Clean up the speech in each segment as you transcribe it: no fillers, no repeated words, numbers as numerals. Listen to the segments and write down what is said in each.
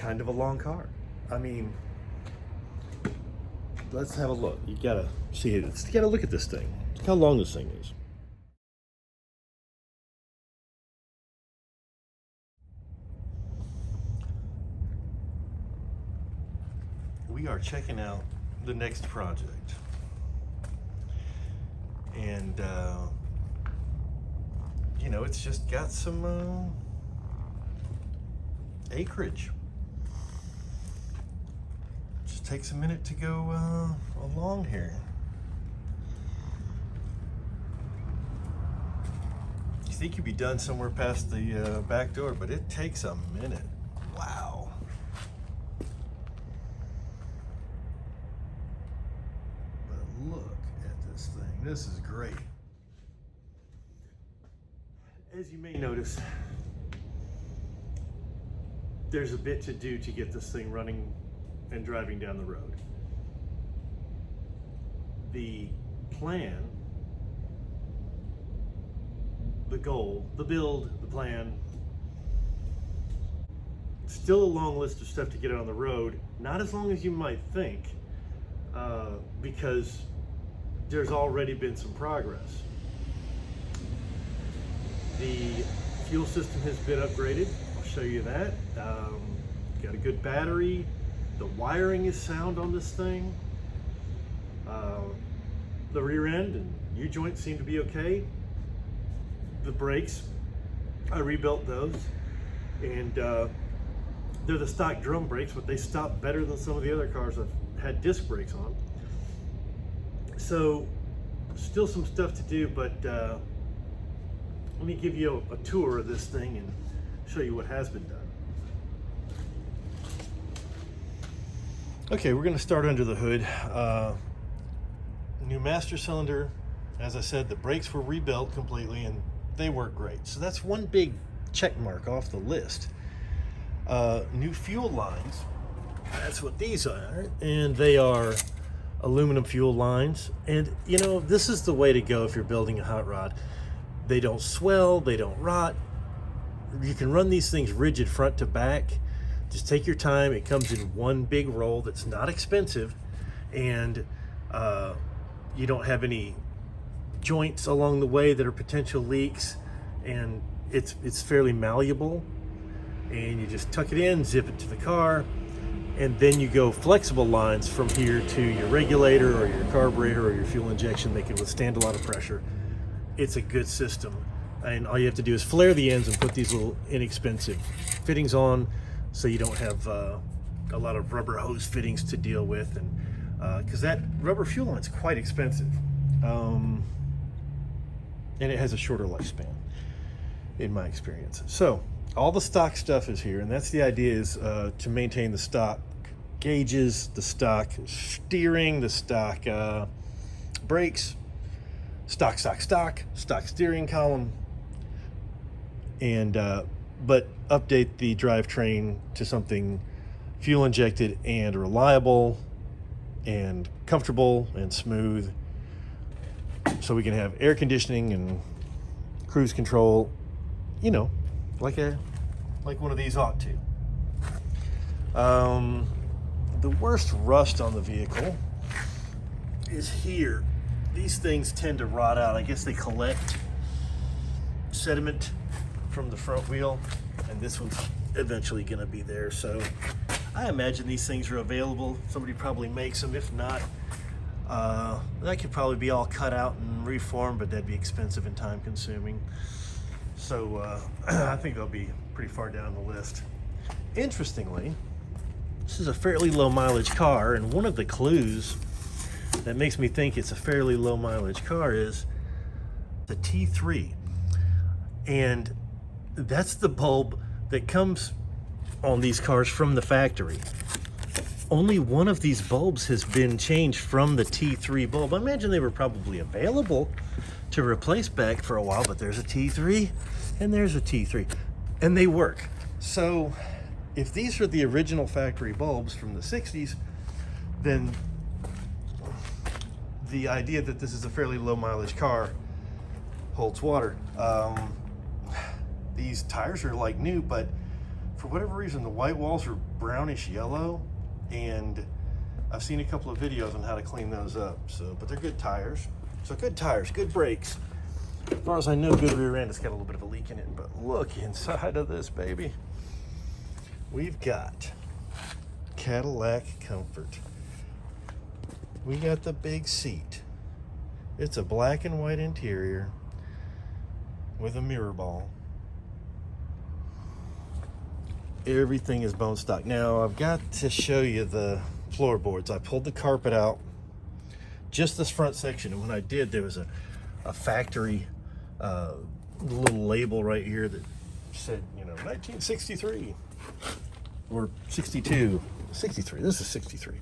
kind of a long car. I mean, let's have a look. You gotta see it. You gotta look at this thing. Look how long this thing is. We are checking out the next project, and you know, it's just got some acreage. Just takes a minute to go along here. You think you'd be done somewhere past the back door, but it takes a minute. Wow. But look at this thing. This is great. As you may notice, there's a bit to do to get this thing running and driving down the road. The plan, the goal, the build, the plan, still a long list of stuff to get on the road. Not as long as you might think, because there's already been some progress. The fuel system has been upgraded. I'll show you that. Got a good battery. The wiring is sound on this thing. The rear end and U-joints seem to be okay. The brakes, I rebuilt those, and they're the stock drum brakes, but they stop better than some of the other cars I've had disc brakes on. So still some stuff to do, but let me give you a tour of this thing and show you what has been done. Okay, we're going to start under the hood. New master cylinder. As I said, the brakes were rebuilt completely and they work great. So that's one big check mark off the list. New fuel lines. That's what these are. And they are aluminum fuel lines. And you know, this is the way to go if you're building a hot rod. They don't swell, they don't rot. You can run these things rigid front to back. Just take your time. It comes in one big roll that's not expensive, and you don't have any joints along the way that are potential leaks, and it's fairly malleable, and you just tuck it in, zip it to the car, and then you go flexible lines from here to your regulator or your carburetor or your fuel injection. They can withstand a lot of pressure. It's a good system, and all you have to do is flare the ends and put these little inexpensive fittings on, so you don't have a lot of rubber hose fittings to deal with, and because that rubber fuel line is quite expensive, and it has a shorter lifespan in my experience. So all the stock stuff is here, and that's the idea, is to maintain the stock gauges, the stock steering, the stock brakes, stock steering column, and but update the drivetrain to something fuel injected and reliable and comfortable and smooth, so we can have air conditioning and cruise control, you know, like one of these ought to. The worst rust on the vehicle is here. These things tend to rot out. I guess they collect sediment from the front wheel, and this one's eventually going to be there. So I imagine these things are available. Somebody probably makes them. If not, that could probably be all cut out and reformed, but that'd be expensive and time consuming. So I think they'll be pretty far down the list. Interestingly, this is a fairly low mileage car, and one of the clues that makes me think it's a fairly low mileage car is the T3. And that's the bulb that comes on these cars from the factory. Only one of these bulbs has been changed from the T3 bulb. I imagine they were probably available to replace back for a while, but there's a T3 and there's a T3, and they work. So if these are the original factory bulbs from the 60s, then the idea that this is a fairly low mileage car holds water. These tires are like new, but For whatever reason, the white walls are brownish yellow, and I've seen a couple of videos on how to clean those up. So, but they're good tires. So good tires, good brakes. As far as I know, good rear end. It's got a little bit of a leak in it, but look inside of this baby. We've got Cadillac Comfort. We got the big seat. It's a black and white interior with a mirror ball. Everything is bone stock. Now I've got to show you the floorboards. I pulled the carpet out, just this front section, and when I did, there was a factory little label right here that said, you know, 1963 or 62. 63. This is 63.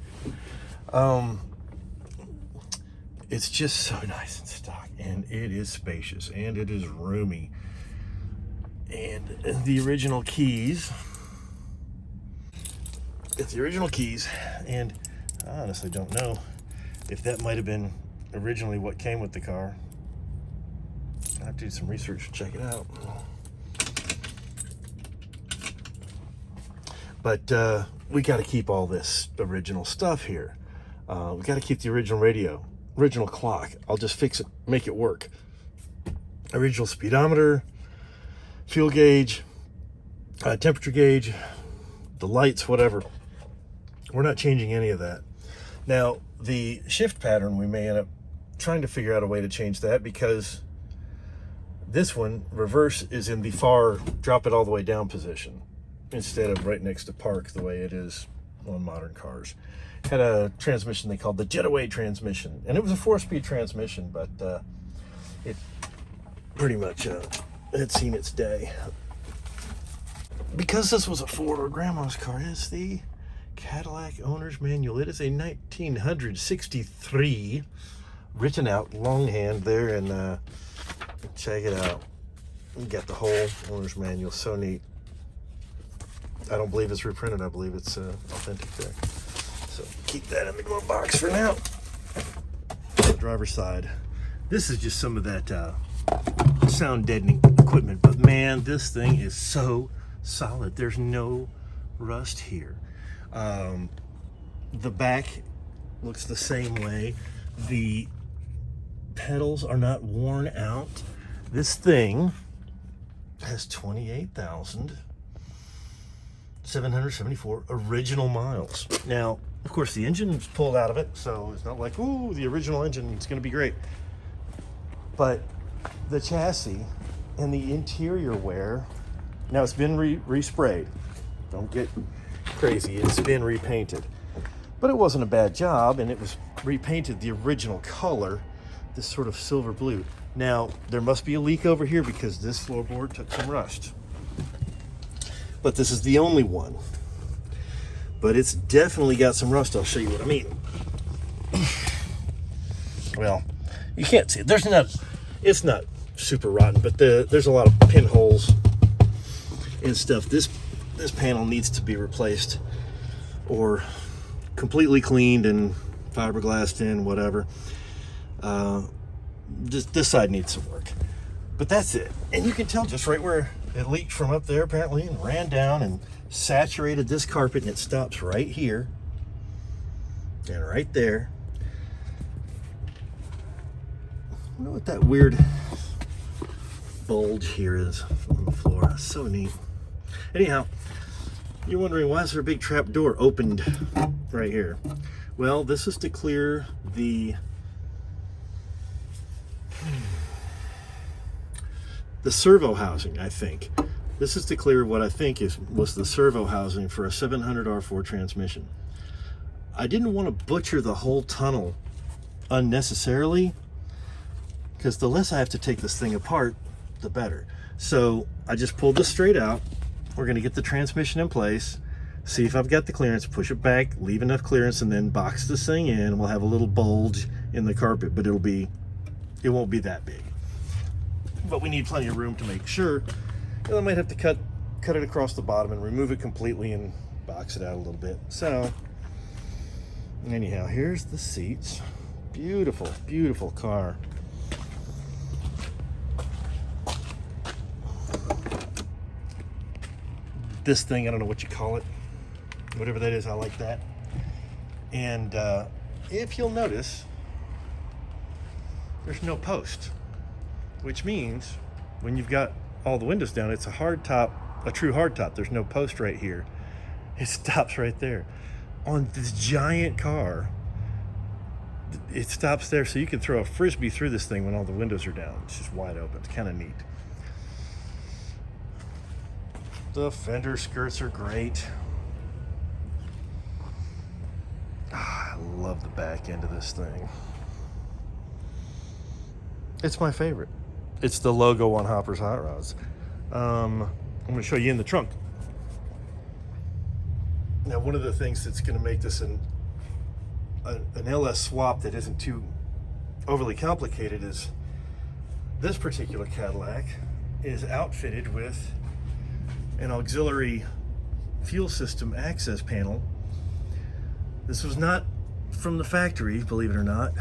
It's just so nice and stock, and it is spacious, and it is roomy. And the original keys. It's the original keys, and I honestly don't know if that might have been originally what came with the car. I have to do some research to check it out. But we got to keep all this original stuff here. We got to keep the original radio, original clock. I'll just fix it, make it work. Original speedometer, fuel gauge, temperature gauge, the lights, whatever. We're not changing any of that. Now, the shift pattern, we may end up trying to figure out a way to change that, because this one, reverse, is in the far drop it all the way down position instead of right next to park the way it is on modern cars. Had a transmission they called the Jetaway transmission, and it was a 4-speed transmission, but it pretty much had seen its day. Because this was a Ford or Grandma's car, it's the Cadillac Owner's Manual. It is a 1963, written out longhand there, and check it out. You got the whole Owner's Manual. So neat. I don't believe it's reprinted. I believe it's authentic there. So keep that in the glove box for now. Driver's side. This is just some of that sound deadening equipment, but man, this thing is so solid. There's no rust here. The back looks the same way. The pedals are not worn out. This thing has 28,774 original miles. Now, of course, the engine's pulled out of it, so it's not like, ooh, the original engine is going to be great. But the chassis and the interior wear, now it's been resprayed. Don't get crazy, it's been repainted. But it wasn't a bad job, and it was repainted the original color, this sort of silver blue. Now, there must be a leak over here because this floorboard took some rust. But this is the only one. But it's definitely got some rust. I'll show you what I mean. Well, you can't see it. It's not super rotten, but there's a lot of pinholes and stuff. This panel needs to be replaced or completely cleaned and fiberglassed in, whatever. This side needs some work, but that's it. And you can tell just right where it leaked from up there apparently and ran down and saturated this carpet, and it stops right here and right there. I don't know what that weird bulge here is on the floor. That's so neat. Anyhow, you're wondering, why is there a big trap door opened right here? Well, this is to clear the servo housing, I think. This is to clear what I think was the servo housing for a 700 R4 transmission. I didn't want to butcher the whole tunnel unnecessarily, because the less I have to take this thing apart, the better. So I just pulled this straight out. We're going to get the transmission in place, see if I've got the clearance, push it back, leave enough clearance, and then box this thing in. We'll have a little bulge in the carpet, but it won't be that big. But we need plenty of room to make sure. And I might have to cut it across the bottom and remove it completely and box it out a little bit. So anyhow, here's the seats. Beautiful, beautiful car. this thing, I don't know what you call it, whatever that is, I like that. And if you'll notice, there's no post, which means when you've got all the windows down, it's a hard top, a true hard top. There's no post right here. It stops right there. On this giant car, it stops there, so you can throw a frisbee through this thing when all the windows are down. It's just wide open. It's kind of neat. The fender skirts are great. I love the back end of this thing. It's my favorite. It's the logo on Hopper's Hot Rods. I'm going to show you in the trunk. Now, one of the things that's going to make this an LS swap that isn't too overly complicated is this particular Cadillac is outfitted with an auxiliary fuel system access panel. This was not from the factory, believe it or not.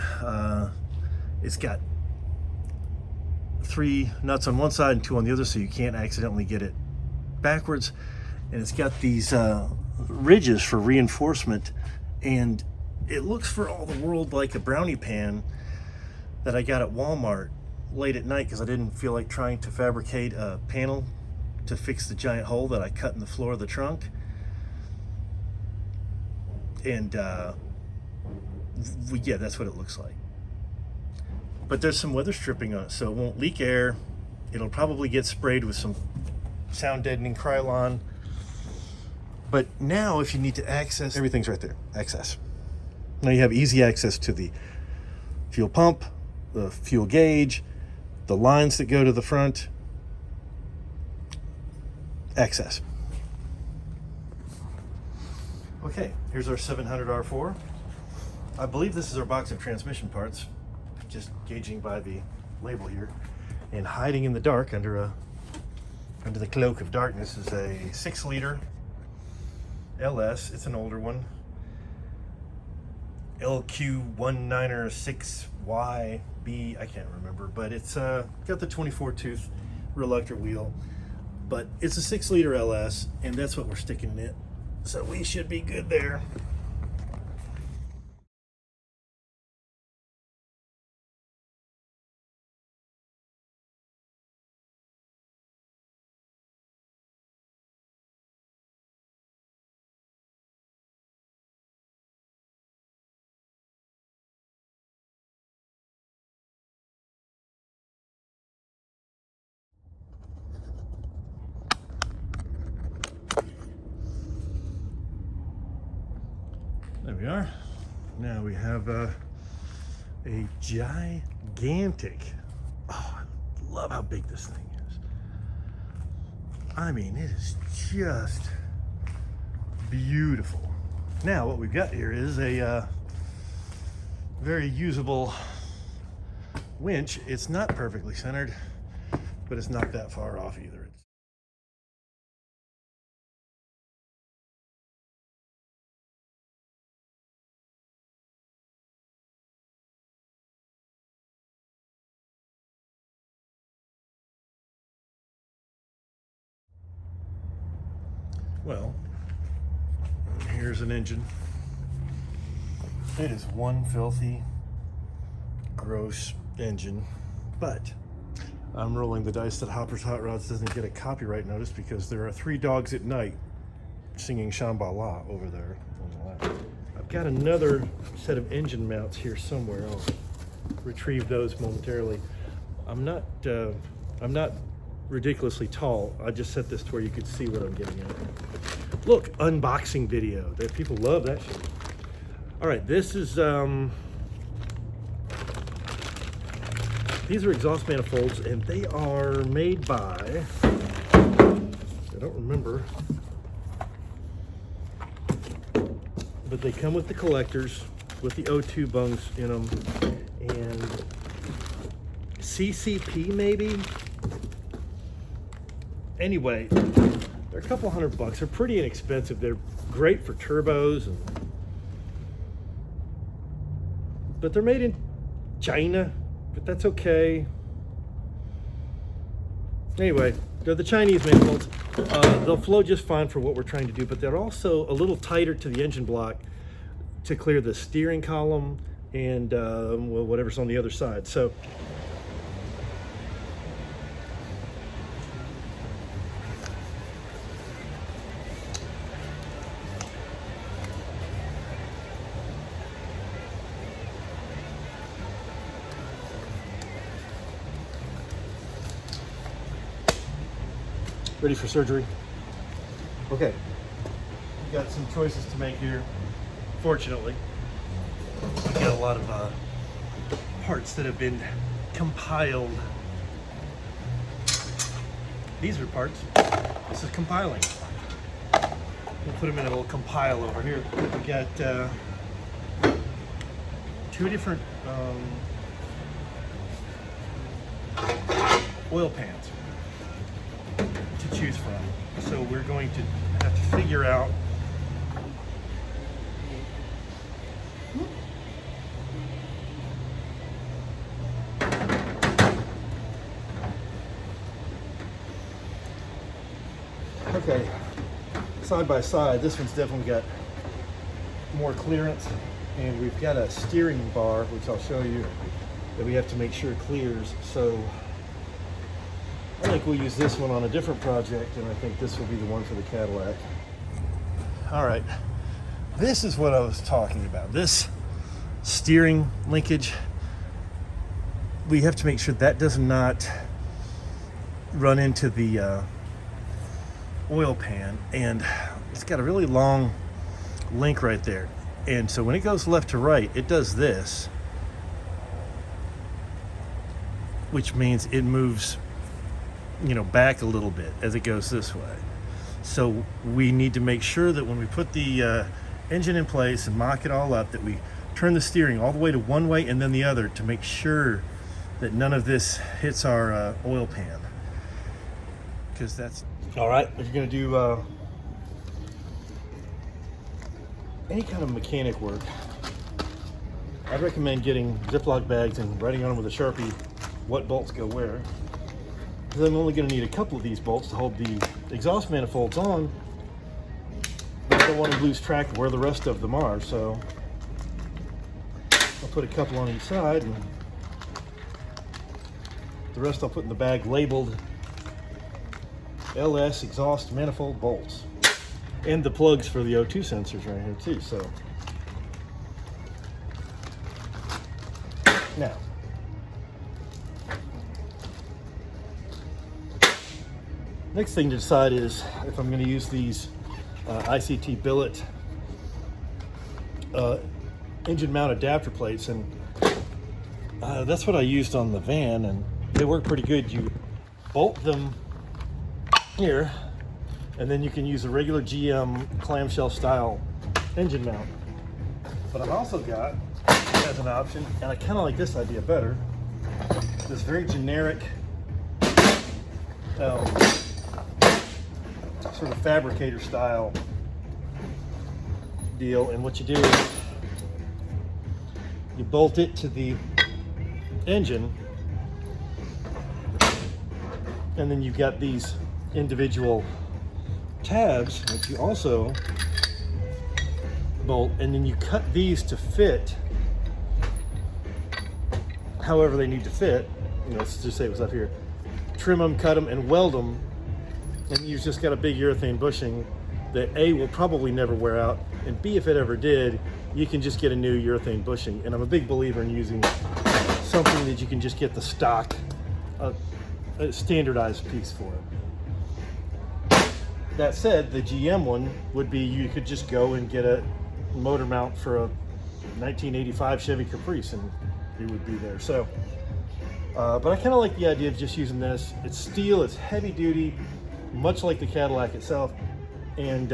It's got 3 nuts on one side and 2 on the other, so you can't accidentally get it backwards. And it's got these ridges for reinforcement, and it looks for all the world like a brownie pan that I got at Walmart late at night because I didn't feel like trying to fabricate a panel to fix the giant hole that I cut in the floor of the trunk. And yeah, that's what it looks like. But there's some weather stripping on it, so it won't leak air. It'll probably get sprayed with some sound deadening Krylon. But now if you need to access, everything's right there, access. Now you have easy access to the fuel pump, the fuel gauge, the lines that go to the front, access. Okay, here's our 700 R4. I believe this is our box of transmission parts, just gauging by the label here. And hiding in the dark under the cloak of darkness is a 6-liter LS. It's an older one. LQ196YB, I can't remember, but it's got the 24-tooth reluctant wheel. But it's a 6-liter LS, and that's what we're sticking in it. So we should be good there. There we are. Now we have a gigantic, oh, I love how big this thing is. I mean, it is just beautiful. Now what we've got here is a very usable winch. It's not perfectly centered, but it's not that far off either. Well, here's an engine. It is one filthy, gross engine, but I'm rolling the dice that Hopper's Hot Rods doesn't get a copyright notice because there are 3 dogs at night singing Shambhala over there on the left. I've got another set of engine mounts here somewhere. I'll retrieve those momentarily. I'm not ridiculously tall. I just set this to where you could see what I'm getting at. Look, unboxing video. People love that shit. All right, this is these are exhaust manifolds, and they are made by, I don't remember, but they come with the collectors with the O2 bungs in them, and CCP maybe. Anyway, they're a couple $100. They're pretty inexpensive. They're great for turbos, but they're made in China, but that's okay. Anyway, They're the Chinese made bolts. They'll flow just fine for what we're trying to do, but they're also a little tighter to the engine block to clear the steering column and well, whatever's on the other side. So ready for surgery? Okay, we've got some choices to make here. Fortunately, we got a lot of parts that have been compiled. These are parts. This is compiling. We'll put them in a little compile over here. We got two different oil pans to choose from. So we're going to have to figure out okay, side by side, this one's definitely got more clearance, and we've got a steering bar, which I'll show you, that we have to make sure clears. So I think we'll use this one on a different project, and I think this will be the one for the Cadillac. All right, this is what I was talking about. This steering linkage, we have to make sure that does not run into the oil pan, and it's got a really long link right there, and so when it goes left to right, it does this, which means it moves, you know, back a little bit as it goes this way. So we need to make sure that when we put the engine in place and mock it all up, that we turn the steering all the way to one way and then the other to make sure that none of this hits our oil pan, because that's all right. If you're going to do any kind of mechanic work, I'd recommend getting Ziploc bags and writing on them with a Sharpie what bolts go where. Because I'm only going to need a couple of these bolts to hold the exhaust manifolds on, but I don't want to lose track of where the rest of them are. So I'll put a couple on each side, and the rest I'll put in the bag labeled LS exhaust manifold bolts, and the plugs for the O2 sensors right here too. So now, next thing to decide is if I'm going to use these ICT billet engine mount adapter plates, and that's what I used on the van, and they work pretty good. You bolt them here, and then you can use a regular GM clamshell style engine mount. But I've also got, as an option, and I kind of like this idea better, this very generic sort of fabricator style deal. And what you do is you bolt it to the engine, and then you've got these individual tabs that you also bolt, and then you cut these to fit however they need to fit. You know, let's just say it was up here. Trim them, cut them, and weld them, and you've just got a big urethane bushing that A, will probably never wear out, and B, if it ever did, you can just get a new urethane bushing. And I'm a big believer in using something that you can just get the stock, a standardized piece for it. That said, the GM one would be, you could just go and get a motor mount for a 1985 Chevy Caprice, and it would be there. So, but I kind of like the idea of just using this. It's steel, it's heavy duty, much like the Cadillac itself, and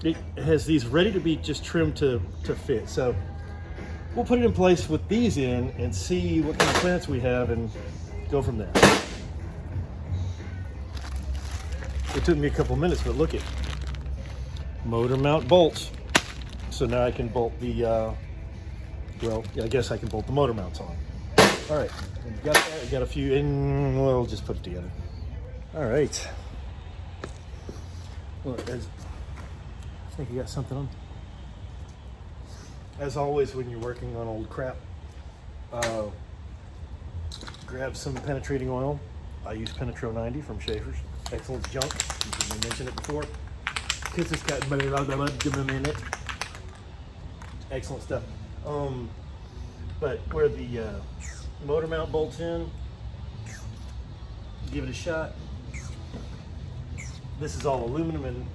it has these ready to be just trimmed to fit. So we'll put it in place with these in and see what kind of clearance we have and go from there. It took me a couple minutes, but look at motor mount bolts. So now I can bolt the, well, yeah, I guess I can bolt the motor mounts on. All right, got that. I got a few in, we'll just put it together. All right. Well, I think you got something on. As always, when you're working on old crap, grab some penetrating oil. I use Penetro 90 from Schaefer's. Excellent junk. I mentioned it before. Because it's got in it. Excellent stuff. But where the motor mount bolts in, give it a shot. This is all aluminum, and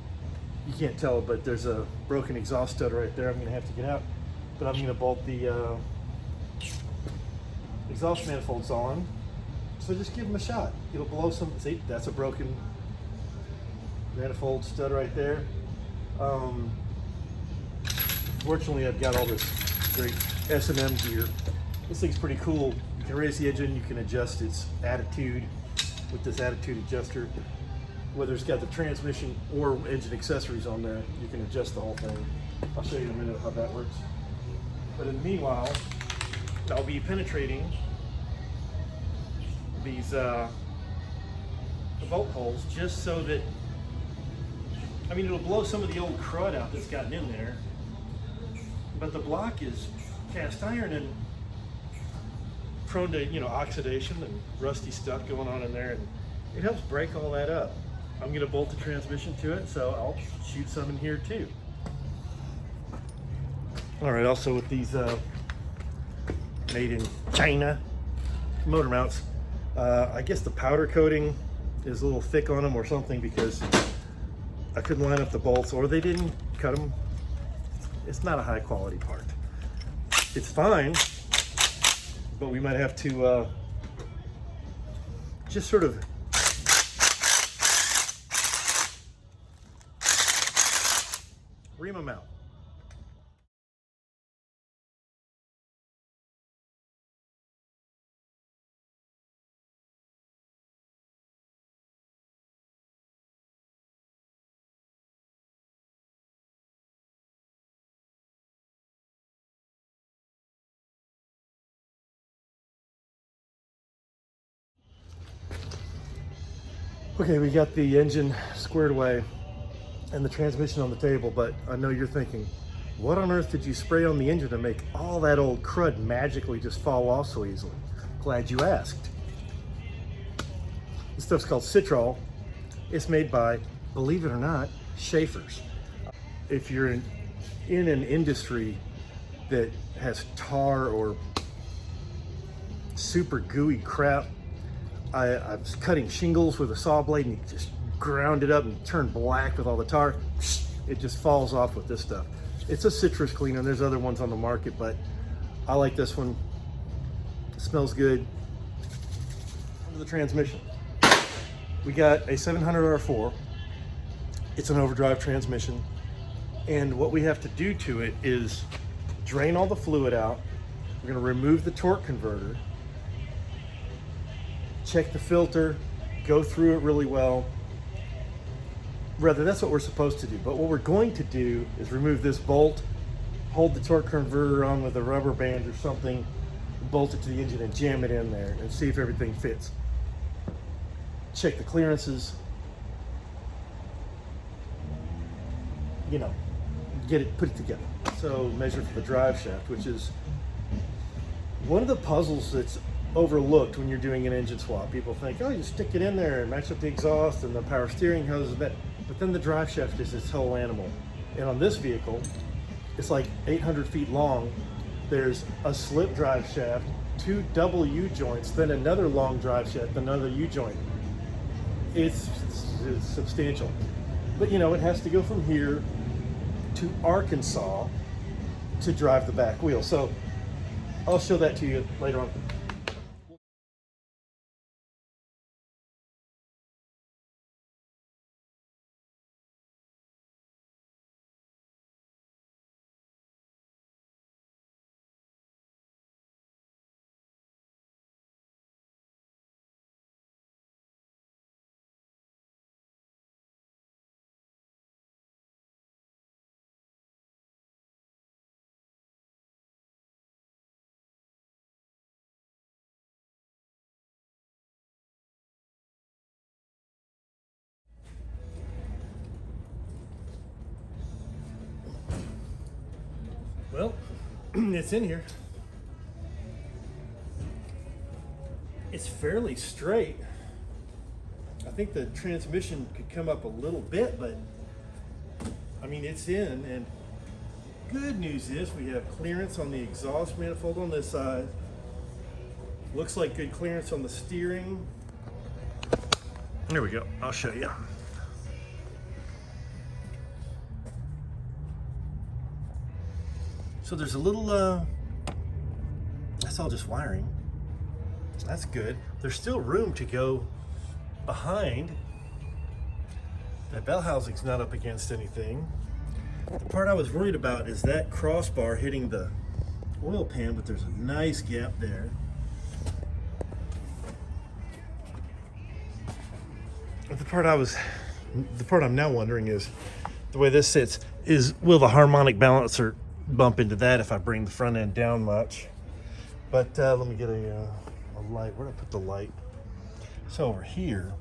you can't tell, but there's a broken exhaust stud right there. I'm going to have to get out, but I'm going to bolt the exhaust manifolds on. So just give them a shot. It'll blow some. See, that's a broken manifold stud right there. Fortunately, I've got all this great S&M gear. This thing's pretty cool. You can raise the engine, you can adjust its attitude with this attitude adjuster. Whether it's got the transmission or engine accessories on there, you can adjust the whole thing. I'll show you in a minute how that works. But in the meanwhile, I'll be penetrating these bolt holes just so that, I mean, it'll blow some of the old crud out that's gotten in there, but the block is cast iron and prone to, you know, oxidation and rusty stuff going on in there, and it helps break all that up. I'm going to bolt the transmission to it, so I'll shoot some in here too. All right, also with these made in China motor mounts, I guess the powder coating is a little thick on them or something, because I couldn't line up the bolts, or they didn't cut them. It's not a high quality part. It's fine, but we might have to just sort of ream them out. Okay, we got the engine squared away and the transmission on the table, but I know you're thinking, what on earth did you spray on the engine to make all that old crud magically just fall off so easily? Glad you asked. This stuff's called Citrol. It's made by, believe it or not, Schaefer's. If you're in an industry that has tar or super gooey crap, I was cutting shingles with a saw blade, and you just ground it up and turned black with all the tar. It just falls off with this stuff. It's a citrus cleaner. There's other ones on the market, but I like this one. It smells good. Under the transmission, we got a 700R4. It's an overdrive transmission, and what we have to do to it is drain all the fluid out. We're going to remove the torque converter, check the filter, go through it really well. Rather, that's what we're supposed to do. But what we're going to do is remove this bolt, hold the torque converter on with a rubber band or something, bolt it to the engine and jam it in there and see if everything fits. Check the clearances, you know, get it, put it together. So measure for the drive shaft, which is one of the puzzles that's overlooked when you're doing an engine swap. People think, oh, you stick it in there and match up the exhaust and the power steering hose, but then the drive shaft is its whole animal. And on this vehicle, it's like 800 feet long. There's a slip drive shaft, 2 double U-joints, then another long drive shaft, another U-joint. It's substantial. But you know, it has to go from here to Arkansas to drive the back wheel. So I'll show that to you later on. Well, it's in here. It's fairly straight. I think the transmission could come up a little bit, but I mean, it's in. And good news is we have clearance on the exhaust manifold on this side. Looks like good clearance on the steering. There we go. I'll show you. So there's a little, that's all just wiring. That's good. There's still room to go behind. That bell housing's not up against anything. The part I was worried about is that crossbar hitting the oil pan, but there's a nice gap there. The part I'm now wondering is, the way this sits, is will the harmonic balancer bump into that if I bring the front end down much? But let me get a light. Where did I put the light? So over here,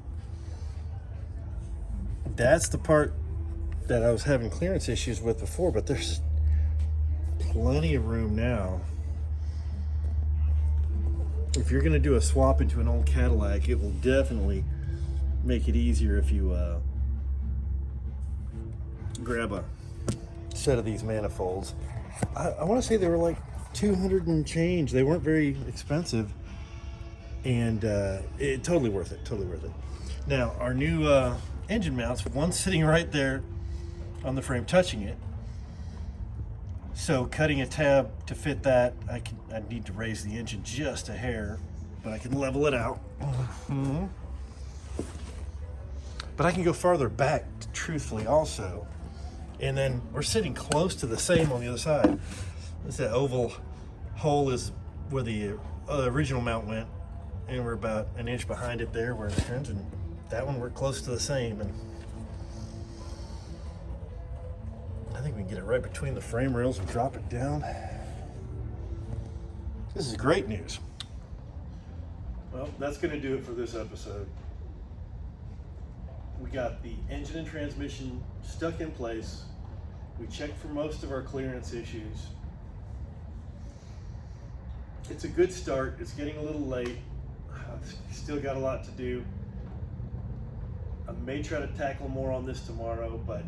that's the part that I was having clearance issues with before, but there's plenty of room now. If you're gonna do a swap into an old Cadillac, it will definitely make it easier if you grab a set of these manifolds. I want to say they were like 200 and change. They weren't very expensive, and totally worth it. Totally worth it. Now our new engine mounts, one sitting right there on the frame, touching it. So cutting a tab to fit that, I need to raise the engine just a hair, but I can level it out. But I can go farther back, truthfully, also. And then we're sitting close to the same on the other side. That oval hole is where the original mount went, and we're about an inch behind it there where it turns, and that one we're close to the same. And I think we can get it right between the frame rails and drop it down. This is great news. Well, that's going to do it for this episode. We got the engine and transmission stuck in place. We checked for most of our clearance issues. It's a good start. It's getting a little late. Still got a lot to do. I may try to tackle more on this tomorrow, but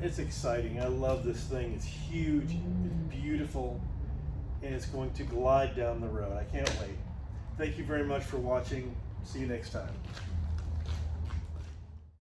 it's exciting. I love this thing. It's huge, it's beautiful, and it's going to glide down the road. I can't wait. Thank you very much for watching. See you next time.